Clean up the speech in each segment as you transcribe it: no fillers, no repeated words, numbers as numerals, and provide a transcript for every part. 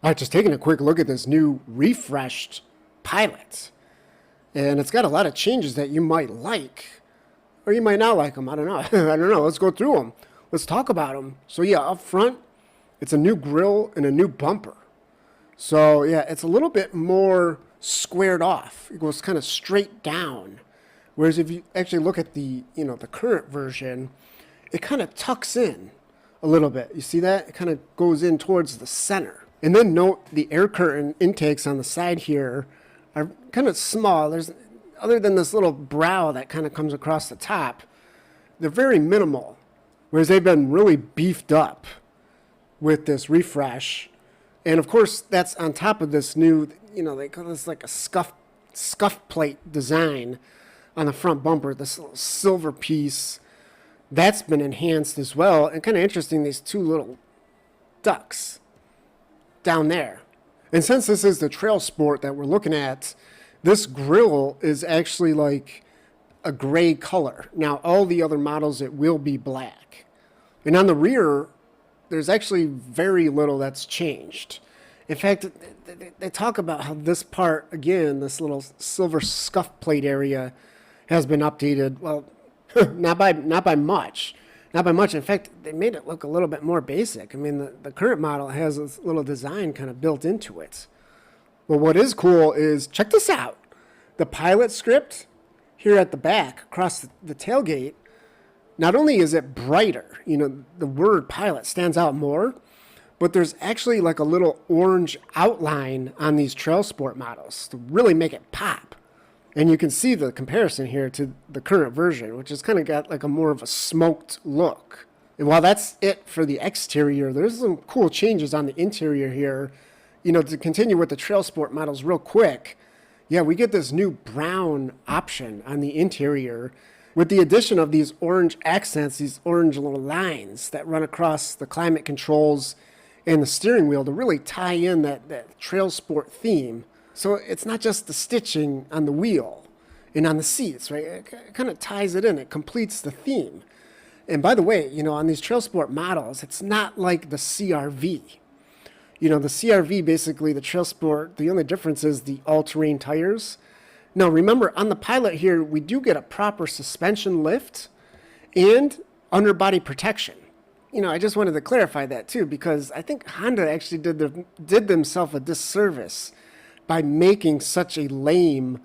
All right, just taking a quick look at this new refreshed Pilot. And it's got a lot of changes that you might like, or you might not like them. I don't know. I don't know. Let's go through them. Let's talk about them. So yeah, up front, it's a new grille and a new bumper. So yeah, it's a little bit more squared off. It goes kind of straight down. Whereas if you actually look at the current version, it kind of tucks in a little bit. You see that? It kind of goes in towards the center. And then note the air curtain intakes on the side here are kind of small. There's, other than this little brow that kind of comes across the top, they're very minimal. Whereas they've been really beefed up with this refresh. And of course, that's on top of this new, they call this like a scuff plate design on the front bumper, this little silver piece. That's been enhanced as well. And kind of interesting, these two little ducks down there. And since this is the Trail Sport that we're looking at, this grille is actually like a gray color. Now, all the other models, it will be black. And on the rear, there's actually very little that's changed. In fact, they talk about how this part, again, this little silver scuff plate area has been updated. Well, not by much. Not by much. In fact, they made it look a little bit more basic. I mean, the current model has this little design kind of built into it. Well, what is cool is, check this out. The Pilot script here at the back, across the tailgate, not only is it brighter, the word Pilot stands out more, but there's actually like a little orange outline on these Trail Sport models to really make it pop. And you can see the comparison here to the current version, which has kind of got like a more of a smoked look. And while that's it for the exterior, there's some cool changes on the interior here. To continue with the Trail Sport models real quick, yeah, we get this new brown option on the interior with the addition of these orange accents, these orange little lines that run across the climate controls and the steering wheel to really tie in that Trail Sport theme. So it's not just the stitching on the wheel and on the seats, right? It kind of ties it in. It completes the theme. And by the way, on these Trail Sport models, it's not like the CRV. The CRV, basically, the Trail Sport, the only difference is the all-terrain tires. Now, remember, on the Pilot here, we do get a proper suspension lift and underbody protection. I just wanted to clarify that, too, because I think Honda actually did themselves a disservice by making such a lame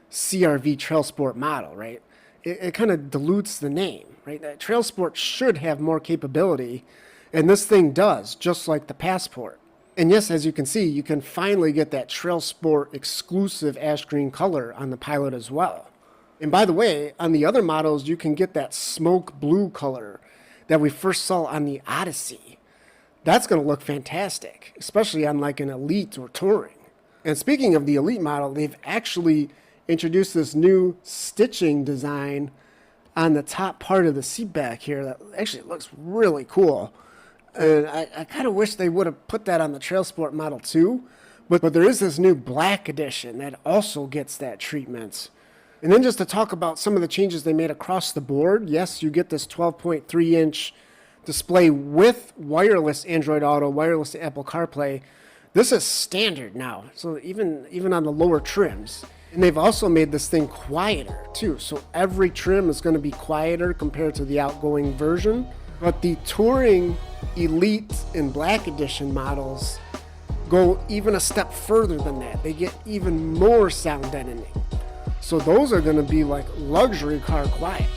CRV Trail Sport model, right? It kind of dilutes the name, right? That Trail Sport should have more capability, and this thing does, just like the Passport. And yes, as you can see, you can finally get that Trail Sport exclusive ash green color on the Pilot as well. And by the way, on the other models, you can get that smoke blue color that we first saw on the Odyssey. That's going to look fantastic, especially on like an Elite or Touring. And speaking of the Elite model, they've actually introduced this new stitching design on the top part of the seat back here that actually looks really cool. And I kind of wish they would have put that on the Trail Sport model too. But there is this new black edition that also gets that treatment. And then just to talk about some of the changes they made across the board, yes, you get this 12.3-inch display with wireless Android Auto, wireless Apple CarPlay. This is standard now, so even on the lower trims. And they've also made this thing quieter too, so every trim is going to be quieter compared to the outgoing version. But the Touring, Elite, and Black Edition models go even a step further than that. They get even more sound deadening. So those are going to be like luxury car quiet.